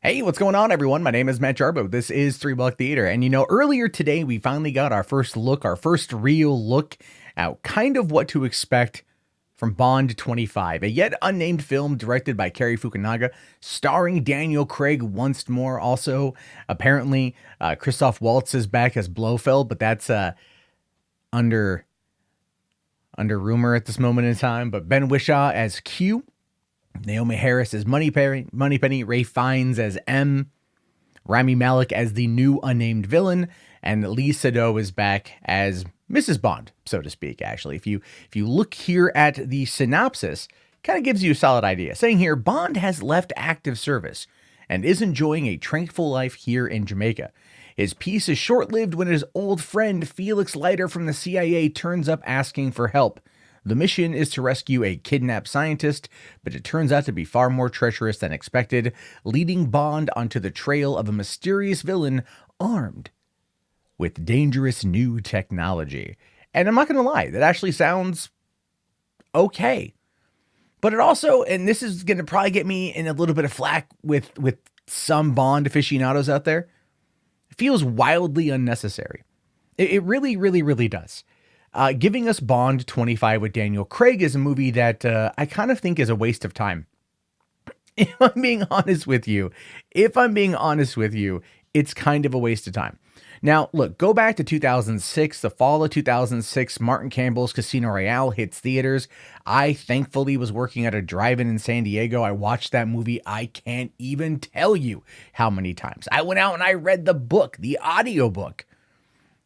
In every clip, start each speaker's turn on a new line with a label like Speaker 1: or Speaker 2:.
Speaker 1: Hey, what's going on, everyone? My name is Matt Jarbo. This is Three Buck Theater. And earlier today, we finally got our first look, our first real look at kind of what to expect from Bond 25, a yet unnamed film directed by Cary Fukunaga, starring Daniel Craig once more. Also, apparently, Christoph Waltz is back as Blofeld, but that's under rumor at this moment in time. But Ben Whishaw as Q, Naomi Harris as Moneypenny, Ray Fiennes as M, Rami Malek as the new unnamed villain, and Lee Sado is back as Mrs. Bond, so to speak. Actually, if you look here at the synopsis, kind of gives you a solid idea. Saying here, Bond has left active service and is enjoying a tranquil life here in Jamaica. His peace is short-lived when his old friend Felix Leiter from the CIA turns up asking for help. The mission is to rescue a kidnapped scientist, but it turns out to be far more treacherous than expected, leading Bond onto the trail of a mysterious villain armed with dangerous new technology. And I'm not going to lie, that actually sounds okay. But it also, and this is going to probably get me in a little bit of flack with some Bond aficionados out there, it feels wildly unnecessary. It really, really, really does. Giving us Bond 25 with Daniel Craig is a movie that I kind of think is a waste of time. If I'm being honest with you, it's kind of a waste of time. Now, look, go back to 2006, the fall of 2006, Martin Campbell's Casino Royale hits theaters. I thankfully was working at a drive-in in San Diego. I watched that movie. I can't even tell you how many times. I went out and I read the book, the audiobook,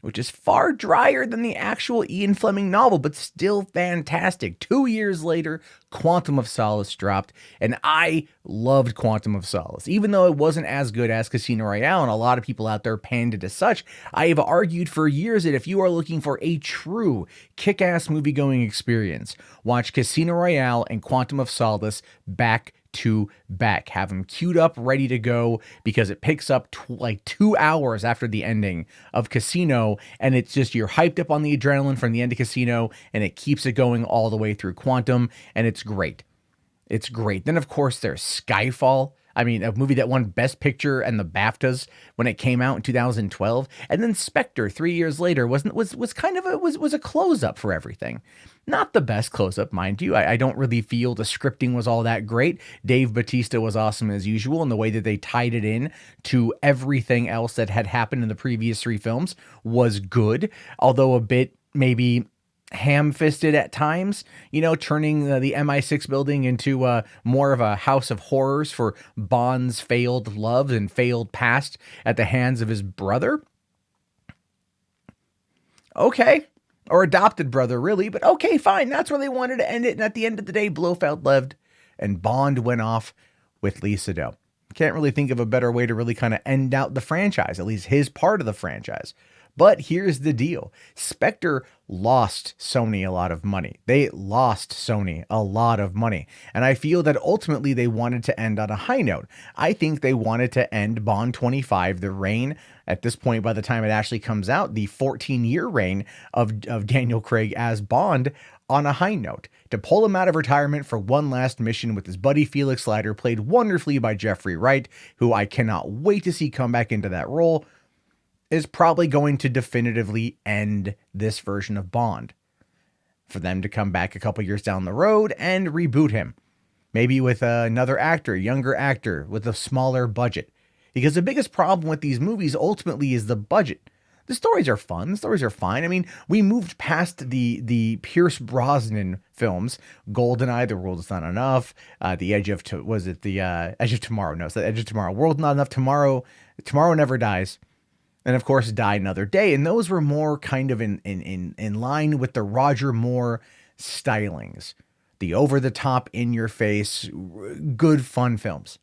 Speaker 1: which is far drier than the actual Ian Fleming novel, but still fantastic. 2 years later, Quantum of Solace dropped, and I loved Quantum of Solace. Even though it wasn't as good as Casino Royale, and a lot of people out there panned it as such, I have argued for years that if you are looking for a true kick-ass movie-going experience, watch Casino Royale and Quantum of Solace back to back. Have them queued up, ready to go, because it picks up like 2 hours after the ending of Casino, and it's just, you're hyped up on the adrenaline from the end of Casino, and it keeps it going all the way through Quantum, and it's great. It's great. Then, of course, there's Skyfall. I mean, a movie that won Best Picture and the BAFTAs when it came out in 2012. And then Spectre 3 years later was kind of a close up for everything. Not the best close up, mind you. I don't really feel the scripting was all that great. Dave Bautista was awesome as usual, and the way that they tied it in to everything else that had happened in the previous three films was good, although a bit maybe ham-fisted at times, turning the MI6 building into more of a house of horrors for Bond's failed love and failed past at the hands of his brother. Okay. Or adopted brother, really, but okay, fine. That's where they wanted to end it. And at the end of the day, Blofeld lived and Bond went off with Lee Sado. Can't really think of a better way to really kind of end out the franchise, at least his part of the franchise. But here's the deal. Spectre lost Sony a lot of money. They lost Sony a lot of money. And I feel that ultimately they wanted to end on a high note. I think they wanted to end Bond 25, the reign, at this point, by the time it actually comes out, the 14-year reign of Daniel Craig as Bond, on a high note. To pull him out of retirement for one last mission with his buddy Felix Leiter, played wonderfully by Jeffrey Wright, who I cannot wait to see come back into that role, is probably going to definitively end this version of Bond. For them to come back a couple years down the road and reboot him. Maybe with another actor, younger actor, with a smaller budget. Because the biggest problem with these movies ultimately is the budget. The stories are fun. The stories are fine. I mean, we moved past the Pierce Brosnan films, GoldenEye, The World Is Not Enough, The Edge of Edge of Tomorrow? No, it's The Edge of Tomorrow. World Not Enough, Tomorrow Never Dies. And of course, Die Another Day. And those were more kind of in line with the Roger Moore stylings. The over-the-top, in-your-face, good, fun films.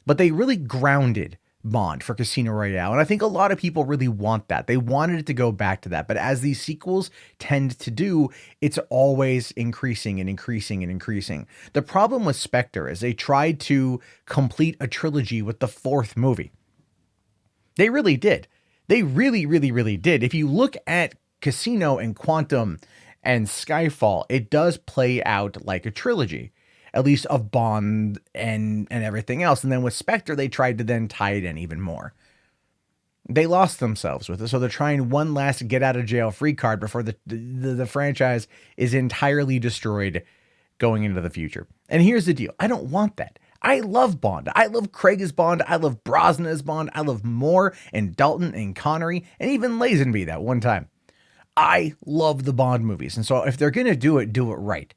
Speaker 1: But they really grounded Bond for Casino Royale. And I think a lot of people really want that. They wanted it to go back to that. But as these sequels tend to do, it's always increasing and increasing and increasing. The problem with Spectre is they tried to complete a trilogy with the fourth movie. They really did. They really, really, really did. If you look at Casino and Quantum and Skyfall, it does play out like a trilogy. at least of Bond and everything else. And then with Spectre, they tried to then tie it in even more. They lost themselves with it, so they're trying one last get out of jail free card before the franchise is entirely destroyed going into the future. And here's the deal: I don't want that. I love Bond. I love Craig as Bond. I love Brosnan as Bond. I love Moore and Dalton and Connery and even Lazenby that one time. I love the Bond movies, and so if they're gonna do it right.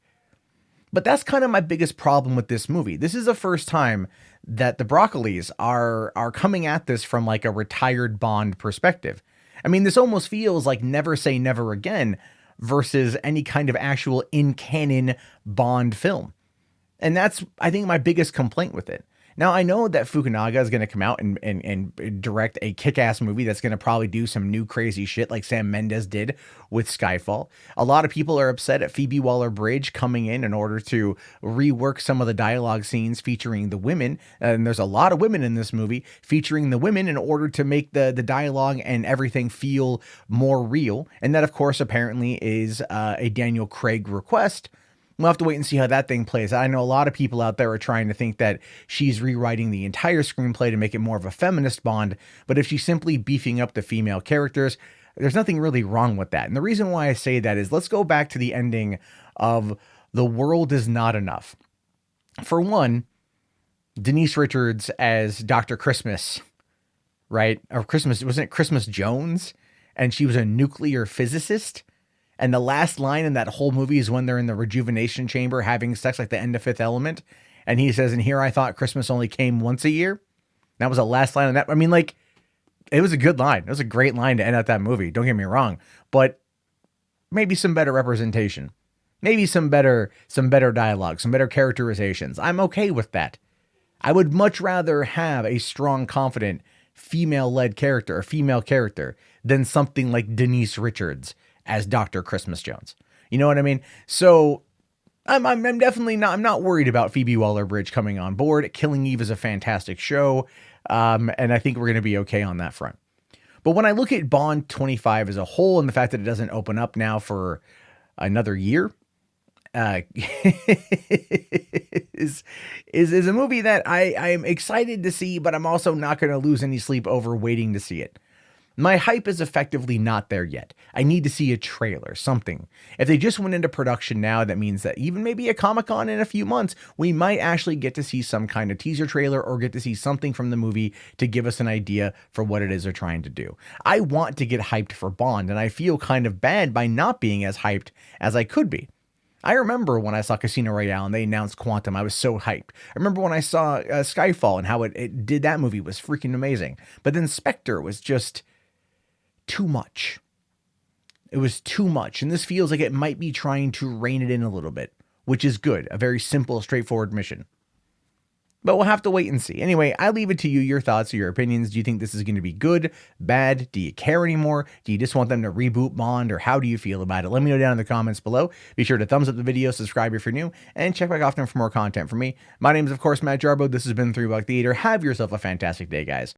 Speaker 1: But that's kind of my biggest problem with this movie. This is the first time that the Broccolis are coming at this from like a retired Bond perspective. I mean, this almost feels like Never Say Never Again versus any kind of actual in-canon Bond film. And that's, I think, my biggest complaint with it. Now, I know that Fukunaga is going to come out and direct a kick-ass movie that's going to probably do some new crazy shit like Sam Mendes did with Skyfall. A lot of people are upset at Phoebe Waller-Bridge coming in order to rework some of the dialogue scenes featuring the women. And there's a lot of women in this movie featuring the women in order to make the dialogue and everything feel more real. And that, of course, apparently is a Daniel Craig request. We'll have to wait and see how that thing plays. I know a lot of people out there are trying to think that she's rewriting the entire screenplay to make it more of a feminist Bond, but if she's simply beefing up the female characters, there's nothing really wrong with that. And the reason why I say that is let's go back to the ending of The World Is Not Enough. For one, Denise Richards as Dr. Christmas, right? Or Christmas, wasn't it Christmas Jones? And she was a nuclear physicist. And the last line in that whole movie is when they're in the rejuvenation chamber having sex, like the end of Fifth Element. And he says, and here I thought Christmas only came once a year. That was the last line of that. I mean, like, it was a good line. It was a great line to end out that movie. Don't get me wrong, but maybe some better representation, maybe some better dialogue, some better characterizations. I'm okay with that. I would much rather have a strong, confident female-led character, a female character, than something like Denise Richards as Dr. Christmas Jones. You know what I mean? So I'm definitely not, I'm not worried about Phoebe Waller-Bridge coming on board. Killing Eve is a fantastic show. And I think we're going to be okay on that front. But when I look at Bond 25 as a whole and the fact that it doesn't open up now for another year, is a movie that I'm excited to see, but I'm also not going to lose any sleep over waiting to see it. My hype is effectively not there yet. I need to see a trailer, something. If they just went into production now, that means that even maybe a Comic-Con in a few months, we might actually get to see some kind of teaser trailer or get to see something from the movie to give us an idea for what it is they're trying to do. I want to get hyped for Bond, and I feel kind of bad by not being as hyped as I could be. I remember when I saw Casino Royale and they announced Quantum, I was so hyped. I remember when I saw Skyfall and how it did that movie was freaking amazing. But then Spectre was just too much. It was too much. And this feels like it might be trying to rein it in a little bit, which is good. A very simple, straightforward mission. But we'll have to wait and see. Anyway, I leave it to you, your thoughts or your opinions. Do you think this is going to be good, bad? Do you care anymore? Do you just want them to reboot Bond, or how do you feel about it? Let me know down in the comments below. Be sure to thumbs up the video, subscribe if you're new, and check back often for more content from me. My name is, of course, Matt Jarbo. This has been 3 Buck Theater. Have yourself a fantastic day, guys.